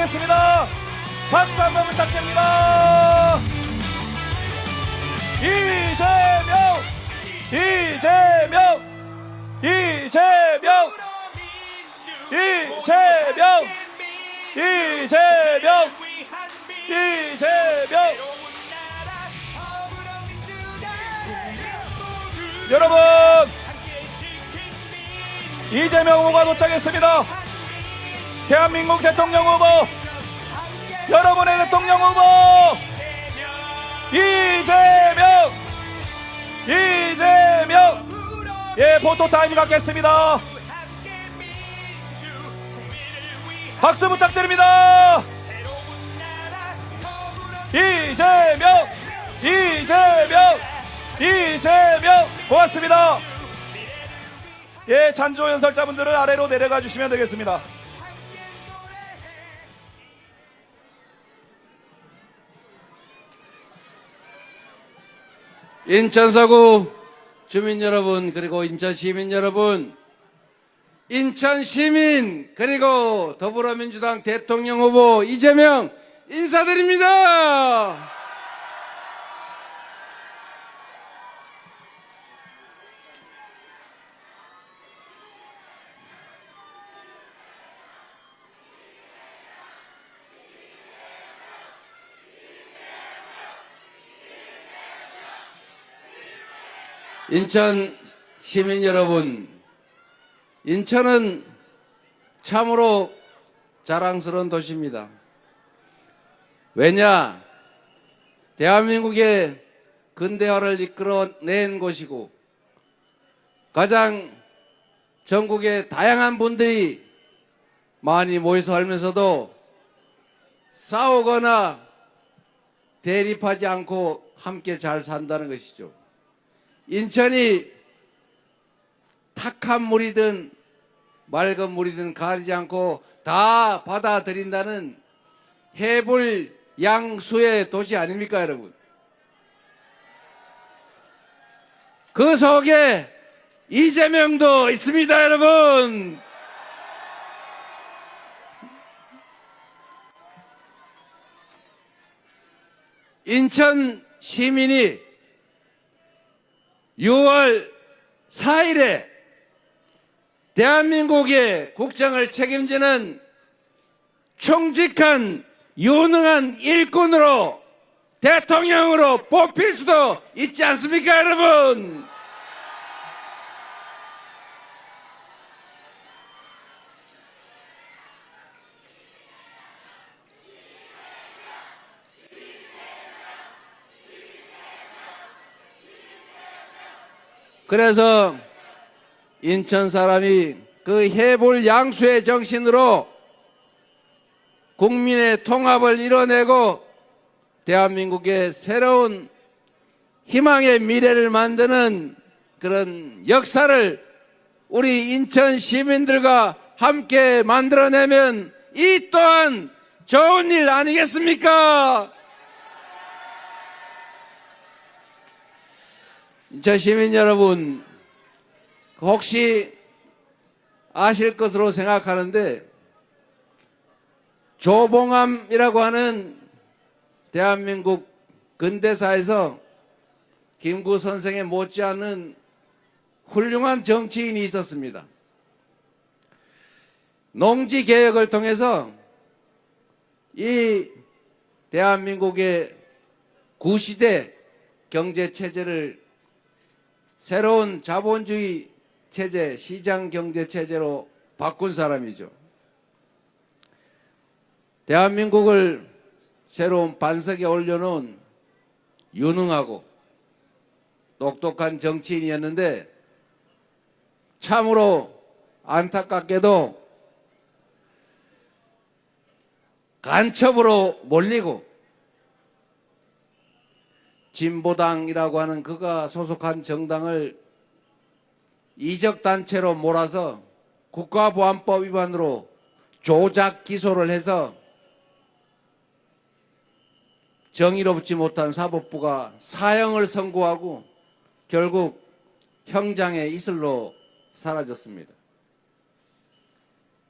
하겠습니다. 박수 한번 부탁드립니다. 이재명, 이재명, 이재명, 이재명, 이재명, 이재명. 여러분, 이재명 후보가 도착했습니다. 대한민국 대통령 후보, 여러분의 대통령 후보 이재명, 이재명. 예, 포토타임 갖겠습니다. 박수 부탁드립니다. 이재명, 이재명, 이재명. 고맙습니다. 예, 찬조 연설자분들은 아래로 내려가 주시면 되겠습니다. 인천서구 주민 여러분, 그리고 인천 시민 여러분, 인천 시민, 그리고 더불어민주당 대통령 후보 이재명 인사드립니다. 인천 시민 여러분, 인천은 참으로 자랑스러운 도시입니다. 왜냐? 대한민국의 근대화를 이끌어낸 곳이고, 가장 전국의 다양한 분들이 많이 모여서 살면서도 싸우거나 대립하지 않고 함께 잘 산다는 것이죠. 인천이 탁한 물이든 맑은 물이든 가리지 않고 다 받아들인다는 해불 양수의 도시 아닙니까, 여러분? 그 속에 이재명도 있습니다, 여러분. 인천 시민이 6월 4일에 대한민국의 국정을 책임지는 충직한 유능한 일꾼으로 대통령으로 뽑힐 수도 있지 않습니까, 여러분? 그래서 인천 사람이 그 해볼 양수의 정신으로 국민의 통합을 이뤄내고 대한민국의 새로운 희망의 미래를 만드는 그런 역사를 우리 인천 시민들과 함께 만들어내면 이 또한 좋은 일 아니겠습니까? 인천 시민 여러분, 혹시 아실 것으로 생각하는데, 조봉암이라고 하는 대한민국 근대사에서 김구 선생에 못지않은 훌륭한 정치인이 있었습니다. 농지개혁을 통해서 이 대한민국의 구시대 경제체제를 새로운 자본주의 체제, 시장경제체제로 바꾼 사람이죠. 대한민국을 새로운 반석에 올려놓은 유능하고 똑똑한 정치인이었는데, 참으로 안타깝게도 간첩으로 몰리고 진보당이라고 하는 그가 소속한 정당을 이적단체로 몰아서 국가보안법 위반으로 조작 기소를 해서 정의롭지 못한 사법부가 사형을 선고하고 결국 형장의 이슬로 사라졌습니다.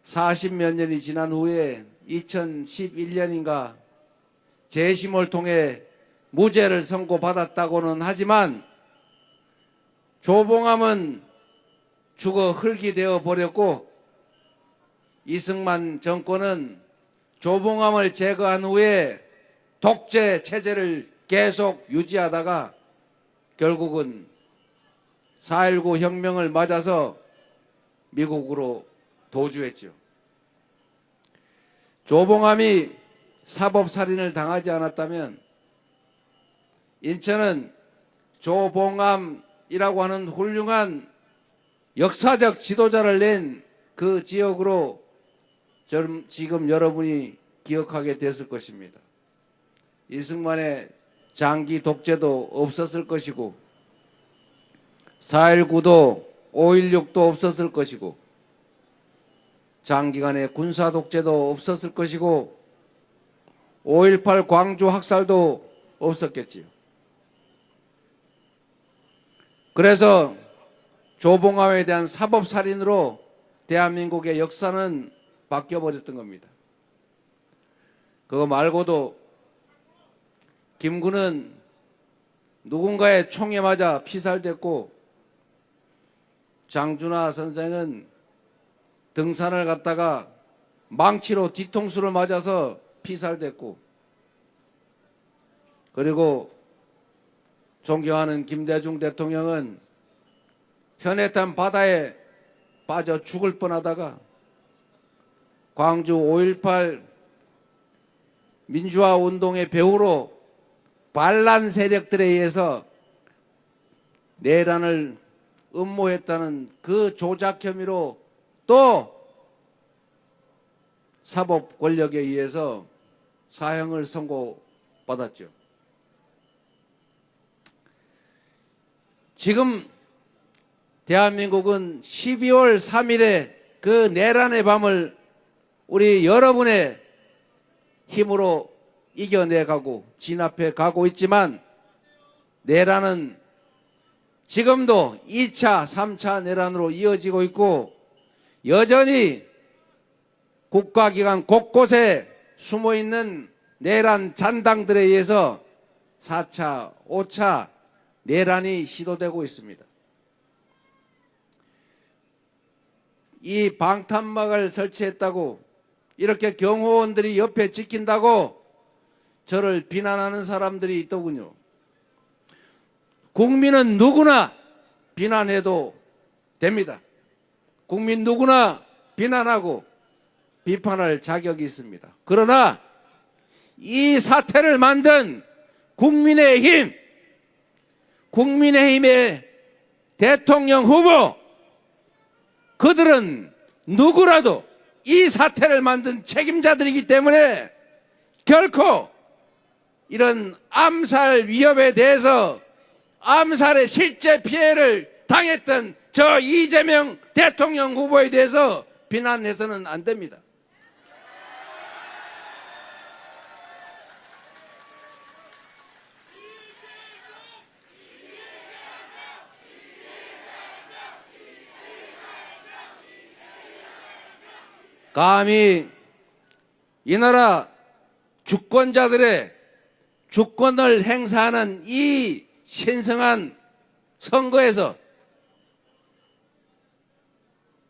40몇 년이 지난 후에 2011년인가 재심을 통해 무죄를 선고받았다고는 하지만 조봉암은 죽어 흙이 되어 버렸고 이승만 정권은 조봉암을 제거한 후에 독재 체제를 계속 유지하다가 결국은 4.19 혁명을 맞아서 미국으로 도주했죠. 조봉암이 사법살인을 당하지 않았다면 인천은 조봉암이라고 하는 훌륭한 역사적 지도자를 낸 그 지역으로 지금 여러분이 기억하게 됐을 것입니다. 이승만의 장기 독재도 없었을 것이고 4.19도 5.16도 없었을 것이고 장기간의 군사 독재도 없었을 것이고 5.18 광주 학살도 없었겠지요. 그래서 조봉암에 대한 사법살인으로 대한민국의 역사는 바뀌어버렸던 겁니다. 그거 말고도 김구는 누군가의 총에 맞아 피살됐고 장준하 선생은 등산을 갔다가 망치로 뒤통수를 맞아서 피살됐고 그리고 존경하는 김대중 대통령은 현해탄 바다에 빠져 죽을 뻔하다가 광주 5.18 민주화 운동의 배후로 반란 세력들에 의해서 내란을 음모했다는 그 조작 혐의로 또 사법 권력에 의해서 사형을 선고받았죠. 지금 대한민국은 12월 3일에 그 내란의 밤을 우리 여러분의 힘으로 이겨내가고 진압해 가고 있지만 내란은 지금도 2차, 3차 내란으로 이어지고 있고 여전히 국가기관 곳곳에 숨어있는 내란 잔당들에 의해서 4차, 5차 내란이 시도되고 있습니다. 이 방탄막을 설치했다고 이렇게 경호원들이 옆에 지킨다고 저를 비난하는 사람들이 있더군요. 국민은 누구나 비난해도 됩니다. 국민 누구나 비난하고 비판할 자격이 있습니다. 그러나 이 사태를 만든 국민의힘, 국민의힘의 대통령 후보, 그들은 누구라도 이 사태를 만든 책임자들이기 때문에 결코 이런 암살 위협에 대해서 암살의 실제 피해를 당했던 저 이재명 대통령 후보에 대해서 비난해서는 안 됩니다. 감히 이 나라 주권자들의 주권을 행사하는 이 신성한 선거에서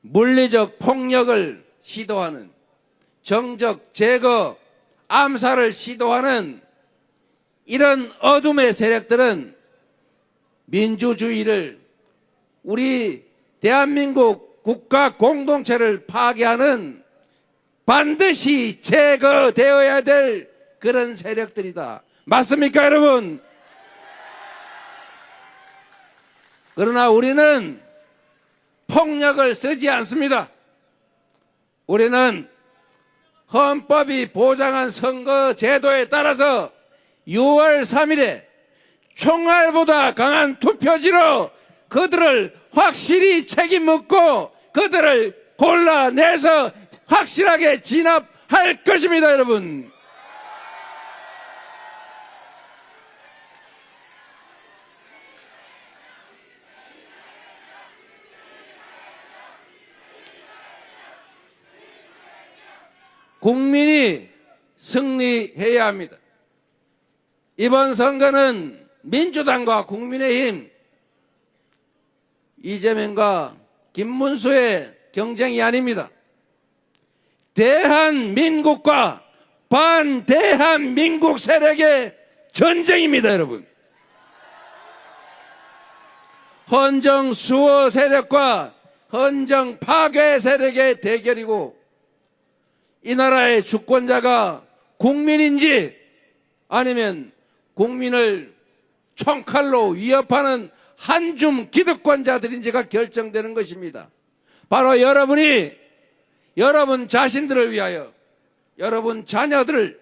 물리적 폭력을 시도하는, 정적 제거, 암살을 시도하는 이런 어둠의 세력들은 민주주의를, 우리 대한민국 국가 공동체를 파괴하는 반드시 제거되어야 될 그런 세력들이다. 맞습니까, 여러분? 그러나 우리는 폭력을 쓰지 않습니다. 우리는 헌법이 보장한 선거 제도에 따라서 6월 3일에 총알보다 강한 투표지로 그들을 확실히 책임 묻고 그들을 골라내서 확실하게 진압할 것입니다, 여러분. 국민이 승리해야 합니다. 이번 선거는 민주당과 국민의힘, 이재명과 김문수의 경쟁이 아닙니다. 대한민국과 반대한민국 세력의 전쟁입니다, 여러분. 헌정 수호 세력과 헌정 파괴 세력의 대결이고, 이 나라의 주권자가 국민인지 아니면 국민을 총칼로 위협하는 한줌 기득권자들인지가 결정되는 것입니다. 바로 여러분이 여러분 자신들을 위하여, 여러분 자녀들의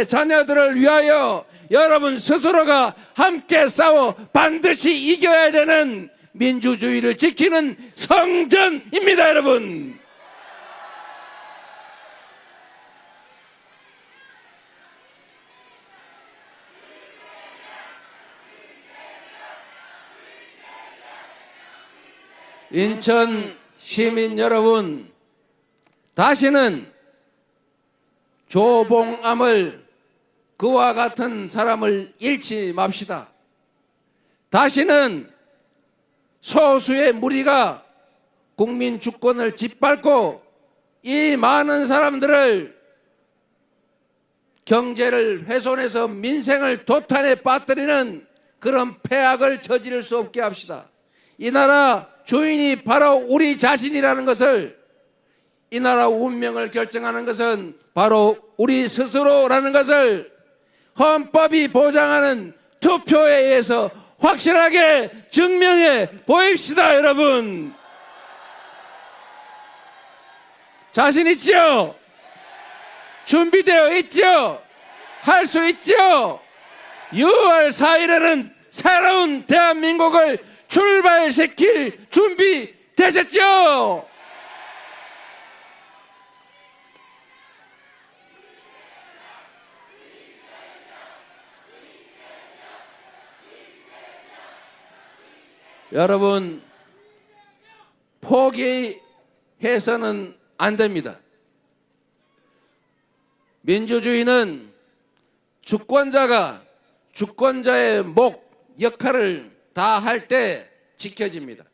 자녀들을 위하여 여러분 스스로가 함께 싸워 반드시 이겨야 되는 민주주의를 지키는 성전입니다, 여러분. 인천 시민 여러분, 다시는 조봉암을 그와 같은 사람을 잃지 맙시다. 다시는 소수의 무리가 국민 주권을 짓밟고 이 많은 사람들을 경제를 훼손해서 민생을 도탄에 빠뜨리는 그런 폐악을 저지를 수 없게 합시다. 이 나라 주인이 바로 우리 자신이라는 것을, 이 나라 운명을 결정하는 것은 바로 우리 스스로라는 것을 헌법이 보장하는 투표에 의해서 확실하게 증명해 보입시다, 여러분. 자신 있죠? 준비되어 있죠? 할 수 있죠? 6월 4일에는 새로운 대한민국을 출발시킬 준비 되셨죠? 여러분, 포기해서는 안 됩니다. 민주주의는 주권자가 주권자의 역할을 다 할 때 지켜집니다.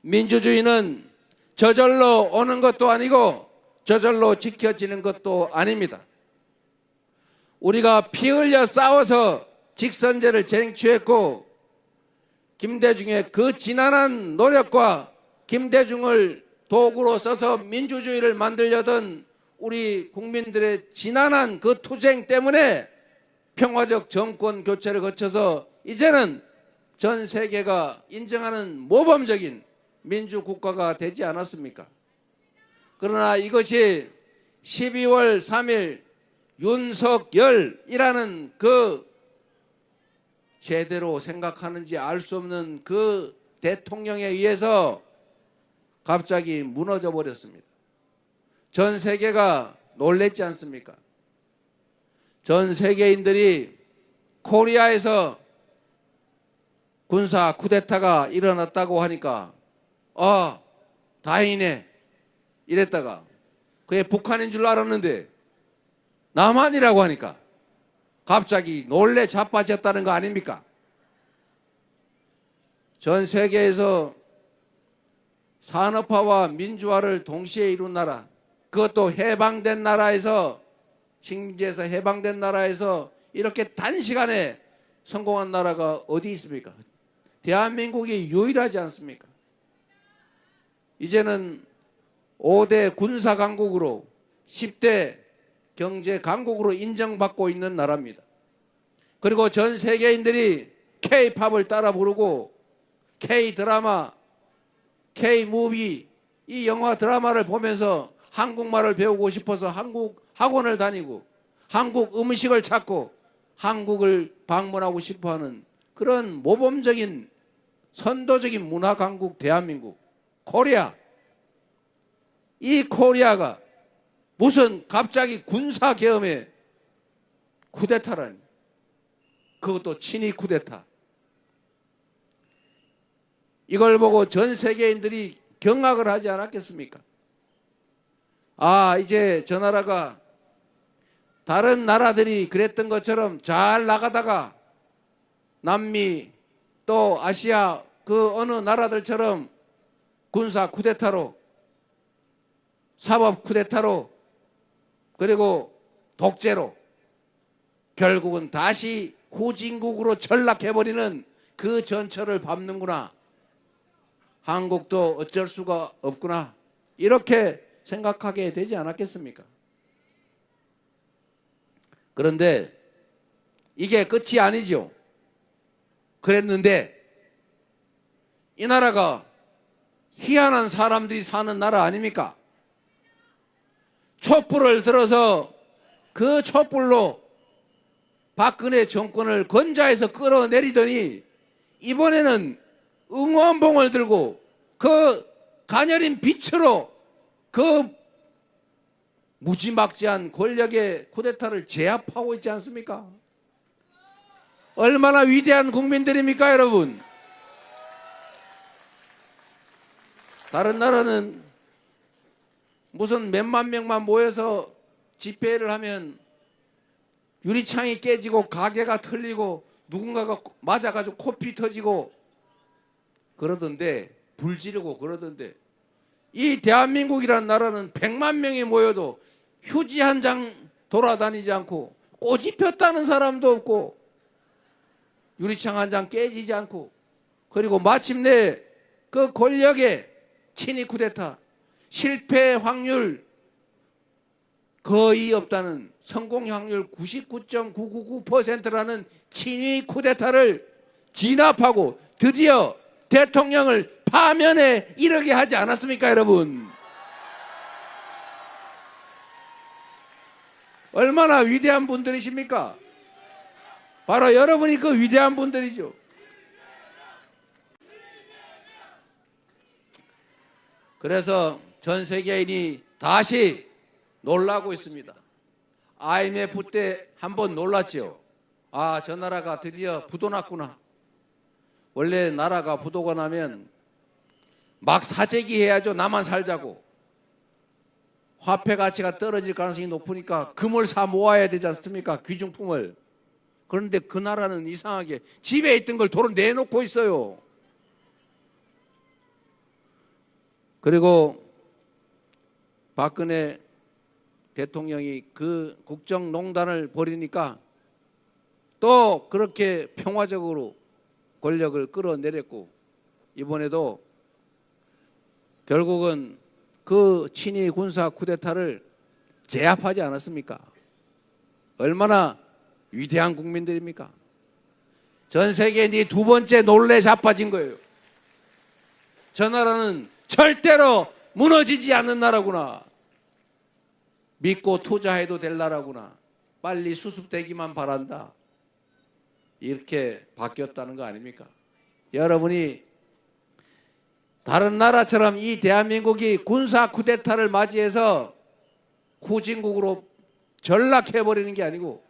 민주주의는 저절로 오는 것도 아니고 저절로 지켜지는 것도 아닙니다. 우리가 피 흘려 싸워서 직선제를 쟁취했고, 김대중의 그 지난한 노력과 김대중을 도구로 써서 민주주의를 만들려던 우리 국민들의 지난한 그 투쟁 때문에 평화적 정권 교체를 거쳐서 이제는 전 세계가 인정하는 모범적인 민주국가가 되지 않았습니까? 그러나 이것이 12월 3일 윤석열이라는 그 제대로 생각하는지 알 수 없는 그 대통령에 의해서 갑자기 무너져 버렸습니다. 전 세계가 놀랬지 않습니까? 전 세계인들이 코리아에서 군사 쿠데타가 일어났다고 하니까 다행이네 이랬다가 그게 북한인 줄 알았는데 남한이라고 하니까 갑자기 놀래 자빠졌다는 거 아닙니까? 전 세계에서 산업화와 민주화를 동시에 이룬 나라, 그것도 해방된 나라에서, 식민지에서 해방된 나라에서 이렇게 단시간에 성공한 나라가 어디 있습니까? 대한민국이 유일하지 않습니까? 이제는 5대 군사 강국으로 10대 경제 강국으로 인정받고 있는 나라입니다. 그리고 전 세계인들이 K-팝을 따라 부르고 K-드라마, K-무비, 이 영화 드라마를 보면서 한국말을 배우고 싶어서 한국 학원을 다니고 한국 음식을 찾고 한국을 방문하고 싶어하는 그런 모범적인 선도적인 문화 강국 대한민국, 코리아. 이 코리아가 무슨 갑자기 군사 계엄에 쿠데타라니. 그것도 친위 쿠데타. 이걸 보고 전 세계인들이 경악을 하지 않았겠습니까? 아, 이제 저 나라가 다른 나라들이 그랬던 것처럼 잘 나가다가 남미 또 아시아 그 어느 나라들처럼 군사 쿠데타로 사법 쿠데타로 그리고 독재로 결국은 다시 후진국으로 전락해버리는 그 전철을 밟는구나. 한국도 어쩔 수가 없구나. 이렇게 생각하게 되지 않았겠습니까? 그런데 이게 끝이 아니죠. 그랬는데 이 나라가 희한한 사람들이 사는 나라 아닙니까? 촛불을 들어서 그 촛불로 박근혜 정권을 건자해서 끌어내리더니 이번에는 응원봉을 들고 그 가녀린 빛으로 그 무지막지한 권력의 쿠데타를 제압하고 있지 않습니까? 얼마나 위대한 국민들입니까, 여러분? 다른 나라는 무슨 몇만 명만 모여서 집회를 하면 유리창이 깨지고 가게가 틀리고 누군가가 맞아가지고 코피 터지고 그러던데, 불 지르고 그러던데, 이 대한민국이라는 나라는 100만 명이 모여도 휴지 한 장 돌아다니지 않고 꽃이 폈다는 사람도 없고 유리창 한 장 깨지지 않고, 그리고 마침내 그 권력의 친위 쿠데타 실패 확률 거의 없다는, 성공 확률 99.999%라는 친위 쿠데타를 진압하고 드디어 대통령을 파면에 이르게 하지 않았습니까, 여러분? 얼마나 위대한 분들이십니까? 바로 여러분이 그 위대한 분들이죠. 그래서 전 세계인이 다시 놀라고 있습니다. IMF 때 한번 놀랐죠. 아, 저 나라가 드디어 부도 났구나. 원래 나라가 부도가 나면 막 사재기 해야죠. 나만 살자고. 화폐 가치가 떨어질 가능성이 높으니까 금을 사 모아야 되지 않습니까? 귀중품을. 그런데 그 나라는 이상하게 집에 있던 걸 도로 내놓고 있어요. 그리고 박근혜 대통령이 그 국정농단을 벌이니까 또 그렇게 평화적으로 권력을 끌어내렸고, 이번에도 결국은 그 친위 군사 쿠데타를 제압하지 않았습니까? 얼마나 위대한 국민들입니까? 전 세계인이 두 번째 놀래 자빠진 거예요. 저 나라는 절대로 무너지지 않는 나라구나. 믿고 투자해도 될 나라구나. 빨리 수습되기만 바란다. 이렇게 바뀌었다는 거 아닙니까? 여러분이 다른 나라처럼 이 대한민국이 군사 쿠데타를 맞이해서 후진국으로 전락해버리는 게 아니고,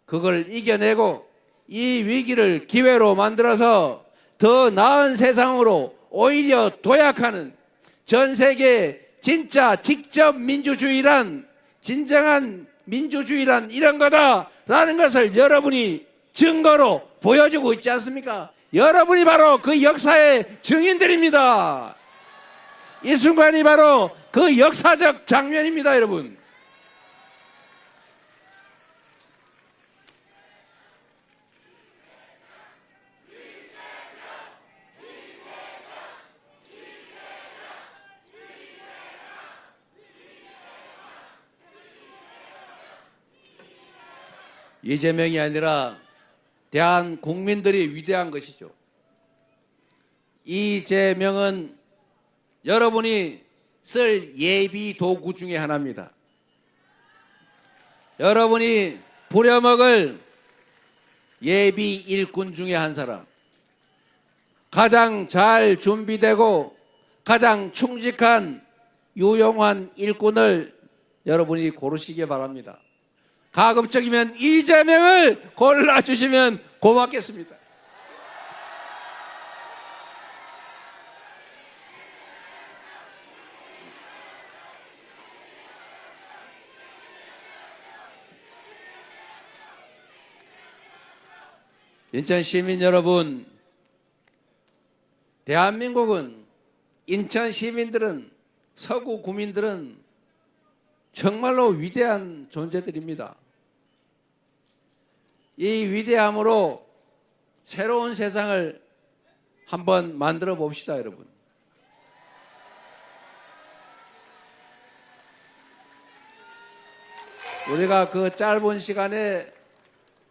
그걸 이겨내고 이 위기를 기회로 만들어서 더 나은 세상으로 오히려 도약하는, 전 세계 진짜 직접 민주주의란, 진정한 민주주의란 이런 거다라는 것을 여러분이 증거로 보여주고 있지 않습니까? 여러분이 바로 그 역사의 증인들입니다. 이 순간이 바로 그 역사적 장면입니다, 여러분. 이재명이 아니라 대한 국민들이 위대한 것이죠. 이재명은 여러분이 쓸 예비 도구 중에 하나입니다. 여러분이 부려먹을 예비 일꾼 중에 한 사람. 가장 잘 준비되고 가장 충직한 유용한 일꾼을 여러분이 고르시기 바랍니다. 가급적이면 이재명을 골라주시면 고맙겠습니다. 인천 시민 여러분, 대한민국은, 인천 시민들은, 서구 구민들은 정말로 위대한 존재들입니다. 이 위대함으로 새로운 세상을 한번 만들어 봅시다, 여러분. 우리가 그 짧은 시간에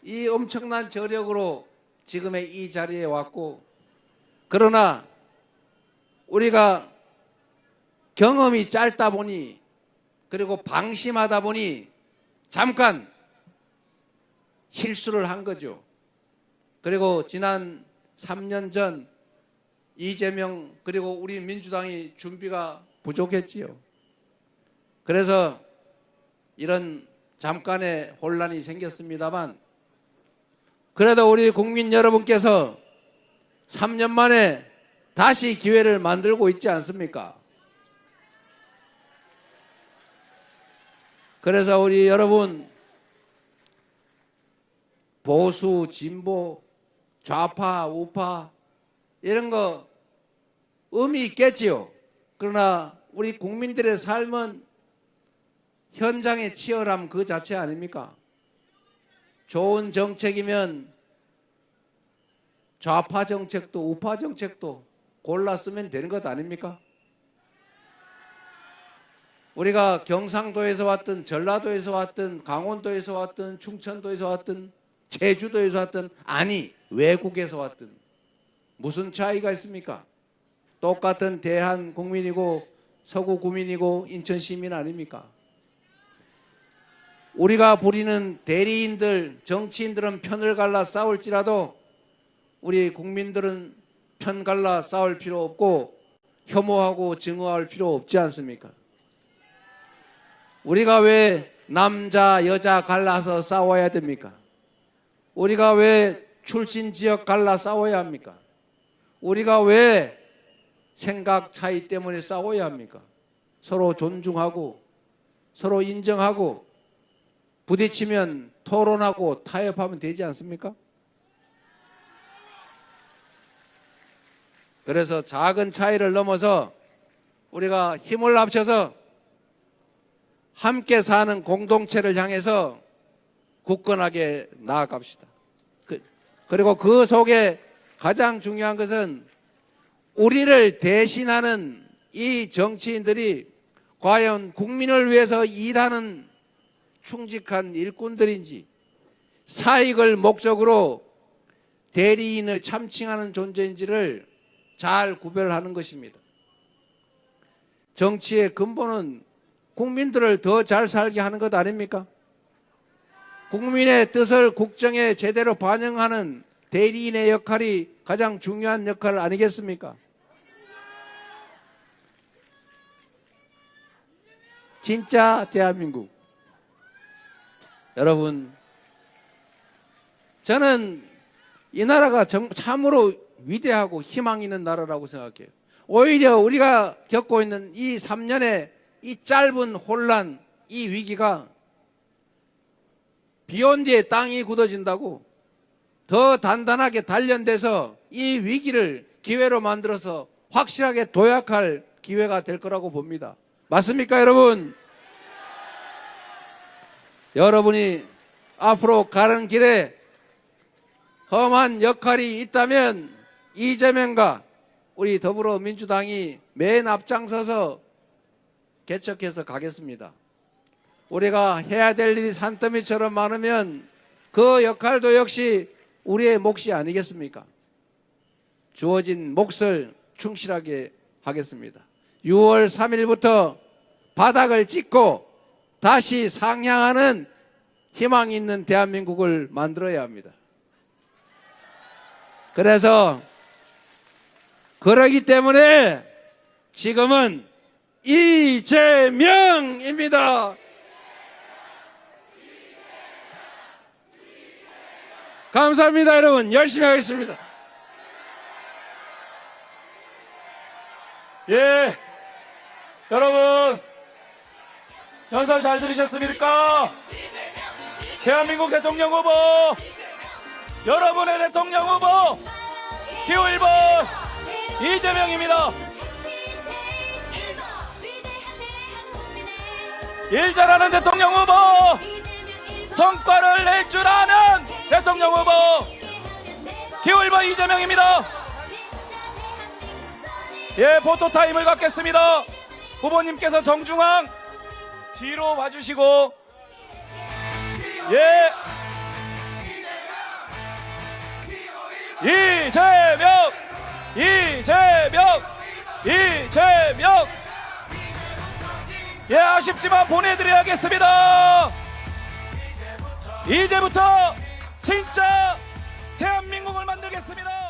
이 엄청난 저력으로 지금의 이 자리에 왔고, 그러나 우리가 경험이 짧다 보니, 그리고 방심하다 보니 잠깐 실수를 한 거죠. 그리고 지난 3년 전 이재명 그리고 우리 민주당이 준비가 부족했지요. 그래서 이런 잠깐의 혼란이 생겼습니다만, 그래도 우리 국민 여러분께서 3년 만에 다시 기회를 만들고 있지 않습니까? 그래서 우리 여러분, 보수, 진보, 좌파, 우파 이런 거 의미 있겠지요. 그러나 우리 국민들의 삶은 현장의 치열함 그 자체 아닙니까? 좋은 정책이면 좌파 정책도 우파 정책도 골라 쓰면 되는 것 아닙니까? 우리가 경상도에서 왔든 전라도에서 왔든 강원도에서 왔든 충청도에서 왔든 제주도에서 왔든, 아니 외국에서 왔든 무슨 차이가 있습니까? 똑같은 대한 국민이고 서구 구민이고 인천 시민 아닙니까? 우리가 부리는 대리인들, 정치인들은 편을 갈라 싸울지라도 우리 국민들은 편 갈라 싸울 필요 없고 혐오하고 증오할 필요 없지 않습니까? 우리가 왜 남자, 여자 갈라서 싸워야 됩니까? 우리가 왜 출신 지역 갈라 싸워야 합니까? 우리가 왜 생각 차이 때문에 싸워야 합니까? 서로 존중하고 서로 인정하고 부딪히면 토론하고 타협하면 되지 않습니까? 그래서 작은 차이를 넘어서 우리가 힘을 합쳐서 함께 사는 공동체를 향해서 굳건하게 나아갑시다. 그리고 그 속에 가장 중요한 것은 우리를 대신하는 이 정치인들이 과연 국민을 위해서 일하는 충직한 일꾼들인지, 사익을 목적으로 대리인을 참칭하는 존재인지를 잘 구별하는 것입니다. 정치의 근본은 국민들을 더 잘 살게 하는 것 아닙니까? 국민의 뜻을 국정에 제대로 반영하는 대리인의 역할이 가장 중요한 역할 아니겠습니까? 진짜 대한민국. 여러분, 저는 이 나라가 참으로 위대하고 희망 있는 나라라고 생각해요. 오히려 우리가 겪고 있는 이 3년의 이 짧은 혼란, 이 위기가 비온 뒤에 땅이 굳어진다고 더 단단하게 단련돼서 이 위기를 기회로 만들어서 확실하게 도약할 기회가 될 거라고 봅니다. 맞습니까, 여러분? 여러분이 앞으로 가는 길에 험한 역할이 있다면 이재명과 우리 더불어민주당이 맨 앞장서서 개척해서 가겠습니다. 우리가 해야 될 일이 산더미처럼 많으면 그 역할도 역시 우리의 몫이 아니겠습니까? 주어진 몫을 충실하게 하겠습니다. 6월 3일부터 바닥을 찍고 다시 상향하는 희망 있는 대한민국을 만들어야 합니다. 그래서 그러기 때문에 지금은 이재명입니다. 감사합니다, 여러분. 열심히 하겠습니다. 예, 여러분 연설 잘 들으셨습니까? 대한민국 대통령 후보 여러분의 대통령 후보 기호 1번 이재명입니다. 일 잘하는 대통령 후보, 성과를 낼 줄 아는 대통령 후보 기호 1번 이재명입니다. 예, 포토타임을 갖겠습니다. 후보님께서 정중앙 뒤로 와주시고, 예, 이재명, 이재명, 이재명. 예, 아쉽지만 보내드려야겠습니다. 이제부터 진짜 대한민국을 만들겠습니다.